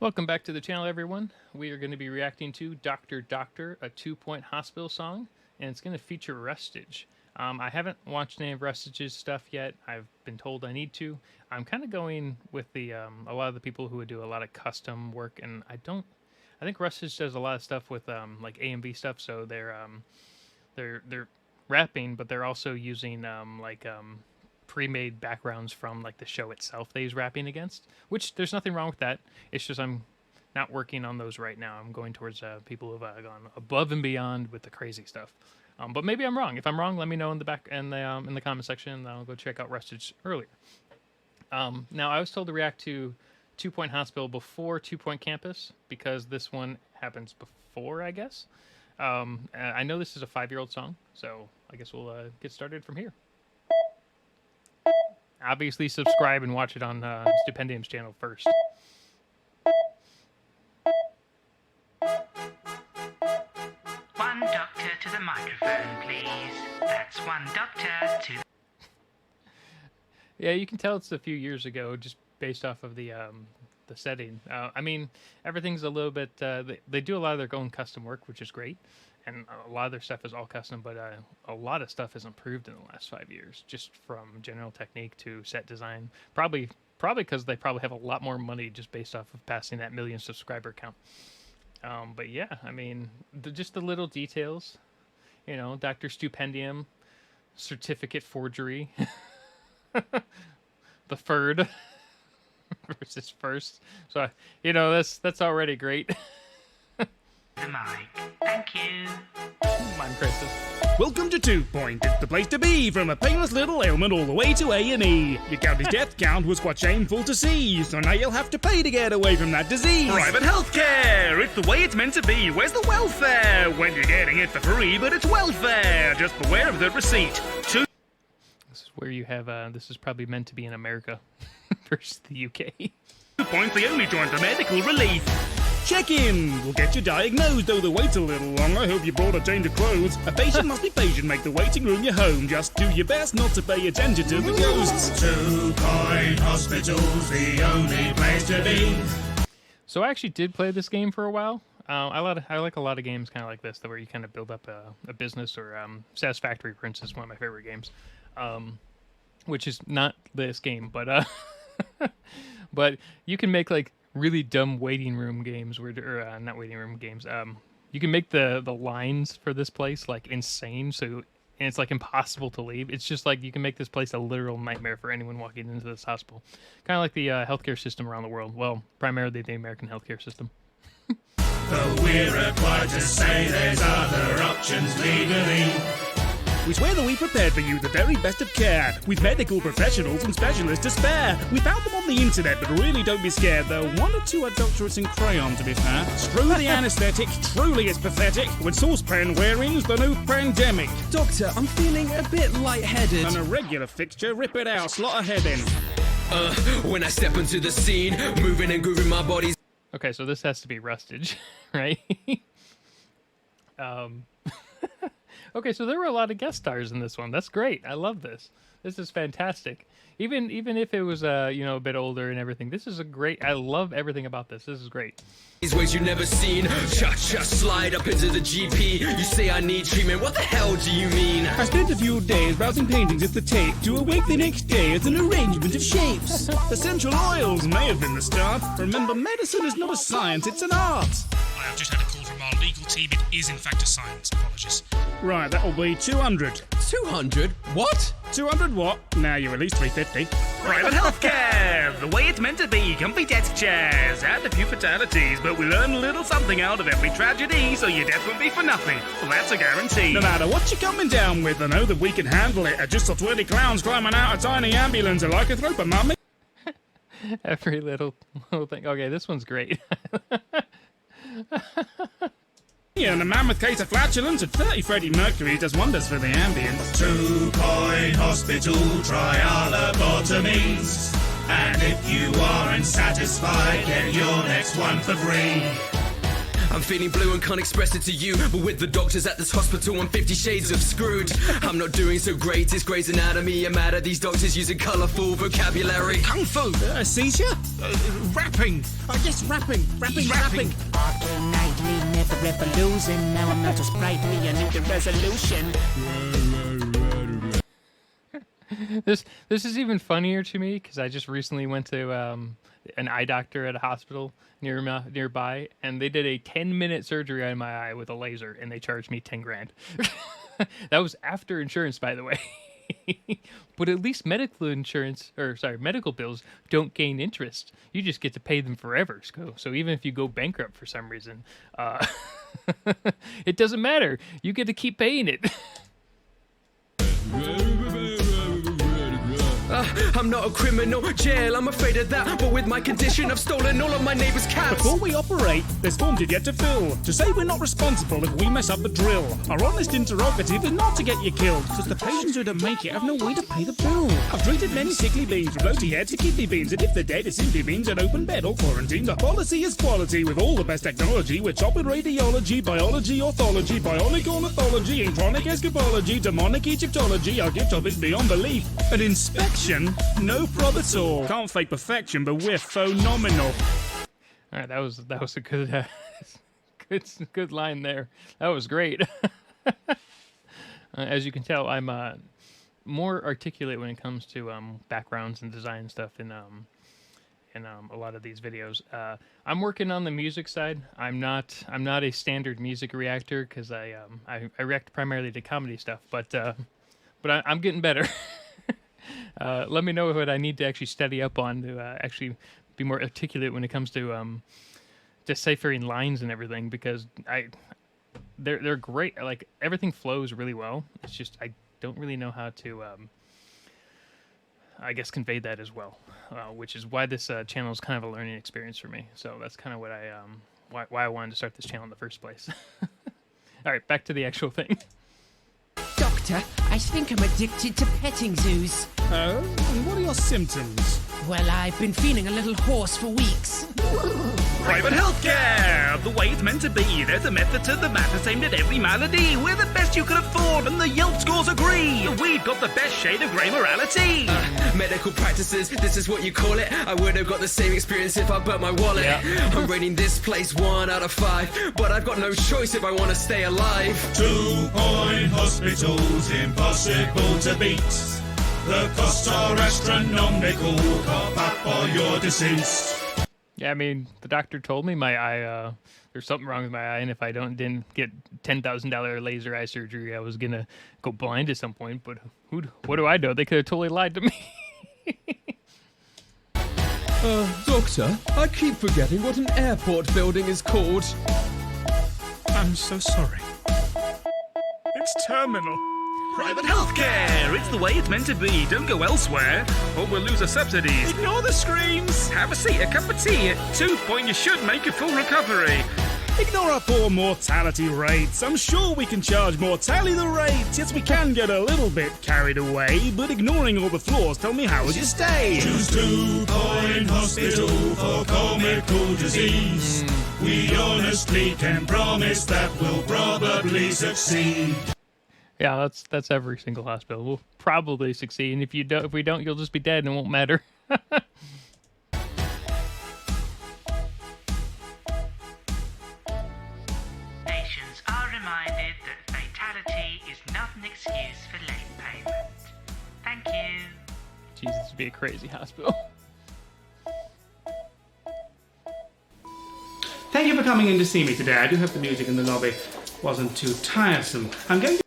Welcome back to the channel, everyone. We are going to be reacting to Doctor Doctor, a 2-point hospital song, and it's going to feature Rustage. I haven't watched any of Rustage's stuff yet. I've been told I need to. I'm kind of going with the a lot of the people who would do a lot of custom work, and I think Rustage does a lot of stuff with like AMV stuff. So they're rapping, but they're also using pre-made backgrounds from like the show itself that he's rapping against, which there's nothing wrong with that. It's just I'm not working on those right now. I'm going towards people who've gone above and beyond with the crazy stuff. But maybe I'm wrong. If I'm wrong, let me know in the comment section, and I'll go check out Rustage earlier. Now, I was told to react to 2-Point Hospital before 2-Point Campus because this one happens before, I guess. I know this is a 5-year-old song, so I guess we'll get started from here. Obviously, subscribe and watch it on Stupendium's channel first. One doctor to the microphone, please. That's one doctor to... Yeah, you can tell it's a few years ago, just based off of the setting. I mean, everything's a little bit... they do a lot of their own custom work, which is great. And a lot of their stuff is all custom, but a lot of stuff has improved in the last 5 years, just from general technique to set design. Probably because they probably have a lot more money just based off of passing that 1 million subscriber count. But yeah, I mean, just the little details, you know, Dr. Stupendium, certificate forgery, the third versus first. So, you know, that's already great. the mic. Thank you. I'm Crisis. Welcome to 2-Point, it's the place to be. From a painless little ailment all the way to A&E. Your county's death count was quite shameful to see, so now you'll have to pay to get away from that disease. Private healthcare, it's the way it's meant to be. Where's the welfare? When you're getting it for free, but it's welfare. Just beware of the receipt. This is where you have, this is probably meant to be in America versus the UK. 2-Point, the only joint for medical relief. Check in. We'll get you diagnosed, though the wait's a little long. I hope you brought a change of clothes. A patient must be patient, make the waiting room your home. Just do your best not to pay attention to the ghosts. 2-Point Hospital's the only place to be. So I actually did play this game for a while. I like a lot of games kind of like this, where you kind of build up a business, or Satisfactory, for instance, one of my favorite games, which is not this game, but but you can make like really dumb waiting room games, or not waiting room games. You can make the lines for this place like insane, and it's like impossible to leave. It's just like you can make this place a literal nightmare for anyone walking into this hospital. Kind of like the healthcare system around the world. Well, primarily the American healthcare system. But we're required to say there's other options legally. We swear that we prepared for you the very best of care, with medical professionals and specialists to spare. We found them on the internet, but really don't be scared, though 1 or 2 adulterous in crayon, to be fair. Screw the anaesthetic, truly it's pathetic. With saucepan wearing's the new pandemic. Doctor, I'm feeling a bit lightheaded. An irregular fixture, rip it out, slot a head in. When I step into the scene, moving and grooving my body's... Okay, so this has to be Rustage, right? Okay, so there were a lot of guest stars in this one. That's great. I love this. This is fantastic. Even if it was you know, a bit older and everything, this is a great. I love everything about this. This is great. These ways you've never seen. Cha-cha, slide up into the GP. You say I need treatment. What the hell do you mean? I spent a few days browsing paintings at the tape to awake the next day as an arrangement of shapes. Essential oils may have been the start. Remember, medicine is not a science, it's an art. I have just had a call from our legal team. It is, in fact, a science. Apologies. Right, that'll be 200. 200? What? 200 what? Now you're at least 350. Private healthcare, the way it's meant to be. Comfy desk chairs, had a few fatalities, but we learned a little something out of every tragedy, so your death won't be for nothing. Well, that's a guarantee. No matter what you're coming down with, I know that we can handle it. I just saw 20 clowns climbing out a tiny ambulance. I like a throat, but mummy. Every little thing. Okay, this one's great. Yeah, and a mammoth case of flatulence at 30 Freddie Mercury does wonders for the ambience. 2-Point Hospital, try our lobotomies. And if you aren't satisfied, get your next one for free. I'm feeling blue and can't express it to you, but with the doctors at this hospital, I'm 50 shades of screwed. I'm not doing so great, it's Grey's Anatomy. I'm mad at these doctors using colourful vocabulary. Kung Fu. Seizure? Rapping. Yes, rapping. Rapping. After nightly, never ever losing. Now I'm not so sprightly, I need a resolution. This is even funnier to me because I just recently went to an eye doctor at a hospital nearby, and they did a 10-minute surgery on my eye with a laser, and they charged me 10 grand. That was after insurance, by the way. But at least medical bills don't gain interest. You just get to pay them forever. So even if you go bankrupt for some reason, it doesn't matter. You get to keep paying it. I'm not a criminal, jail, I'm afraid of that. But with my condition, I've stolen all of my neighbour's cats. Before we operate, there's forms you've yet to fill. To say we're not responsible if we mess up the drill. Our honest interrogative is not to get you killed, because the patients who don't make it have no way to pay the bill. I've treated many sickly beans, from rosy head to kidney beans, and if they're dead, it simply means an open bed or quarantine. The policy is quality with all the best technology. We're chopping radiology, biology, orthology, bionic ornithology, and chronic escapology, demonic Egyptology. Our gift of is beyond belief. An inspection? No prob at all. Can't fake perfection, but we're phenomenal. All right, that was a good good line there. That was great. As you can tell, I'm more articulate when it comes to backgrounds and design stuff in a lot of these videos. I'm working on the music side. I'm not a standard music reactor because I react primarily to comedy stuff, but I'm getting better. Let me know what I need to actually study up on to actually be more articulate when it comes to deciphering lines and everything, because they're great. Like, everything flows really well. It's just I don't really know how to I guess convey that as well, which is why this channel is kind of a learning experience for me. So that's kind of what why I wanted to start this channel in the first place. All right, back to the actual thing. Doctor, I think I'm addicted to petting zoos. Oh? And what are your symptoms? Well, I've been feeling a little hoarse for weeks. Private healthcare! The way it's meant to be. There's a method to the madness aimed at every malady. We're the best you can afford, and the Yelp scores agree. We've got the best shade of grey morality. Medical practices, this is what you call it. I would have got the same experience if I burnt my wallet. Yeah. I'm rating this place 1 out of 5, but I've got no choice if I want to stay alive. 2-point hospitals, impossible to beat. The costs are astronomical, cough up or you're deceased. Yeah, I mean, the doctor told me my eye, there's something wrong with my eye, and if I didn't get $10,000 laser eye surgery, I was gonna go blind at some point. But what do I know? They could have totally lied to me. Doctor, I keep forgetting what an airport building is called. I'm so sorry. It's terminal. Private healthcare! It's the way it's meant to be. Don't go elsewhere, or we'll lose our subsidies. Ignore the screams. Have a seat, a cup of tea. At 2 point, you should make a full recovery. Ignore our poor mortality rates. I'm sure we can charge more. Tally the rates. Yes, we can get a little bit carried away, but ignoring all the flaws, tell me how was your stay? Choose 2-point hospital for comical disease. We honestly can promise that we'll probably succeed. Yeah, that's every single hospital. We'll probably succeed, and if we don't, you'll just be dead, and it won't matter. Patients are reminded that fatality is not an excuse for late payment. Thank you. Jesus, this would be a crazy hospital. Thank you for coming in to see me today. I do hope the music in the lobby wasn't too tiresome. I'm going to...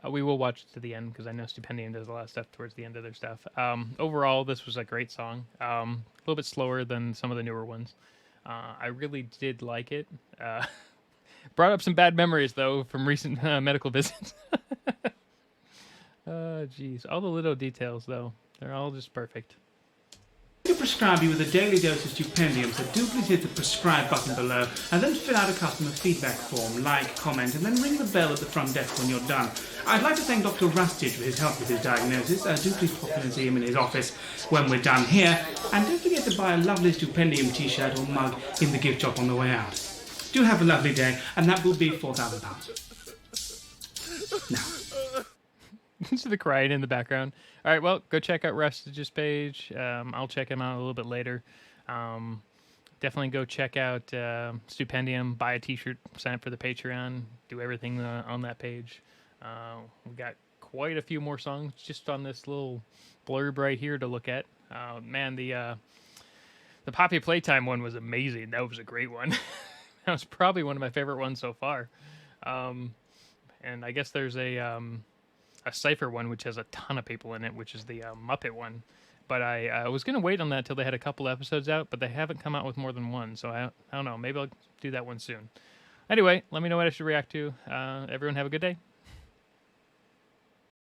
We will watch it to the end because I know Stupendium does a lot of stuff towards the end of their stuff. Overall, this was a great song. A little bit slower than some of the newer ones. I really did like it. Brought up some bad memories, though, from recent medical visits. Geez. All the little details, though. They're all just perfect. To prescribe you with a daily dose of Stupendium, so do please hit the prescribe button below and then fill out a customer feedback form, like, comment, and then ring the bell at the front desk when you're done. I'd like to thank Dr. Rustage for his help with his diagnosis. Do please pop in and see him in his office when we're done here. And don't forget to buy a lovely Stupendium t-shirt or mug in the gift shop on the way out. Do have a lovely day, and that will be £4,000. Now. This is the crying in the background. All right, well, go check out Rustage's page. I'll check him out a little bit later. Definitely go check out Stupendium, buy a t-shirt, sign up for the Patreon, do everything on that page. We've got quite a few more songs just on this little blurb right here to look at. Man, the Poppy Playtime one was amazing. That was a great one. That was probably one of my favorite ones so far. And I guess there's a Cypher one, which has a ton of people in it, which is the Muppet one. But I was going to wait on that till they had a couple episodes out, but they haven't come out with more than one. So I don't know. Maybe I'll do that one soon. Anyway, let me know what I should react to. Everyone have a good day.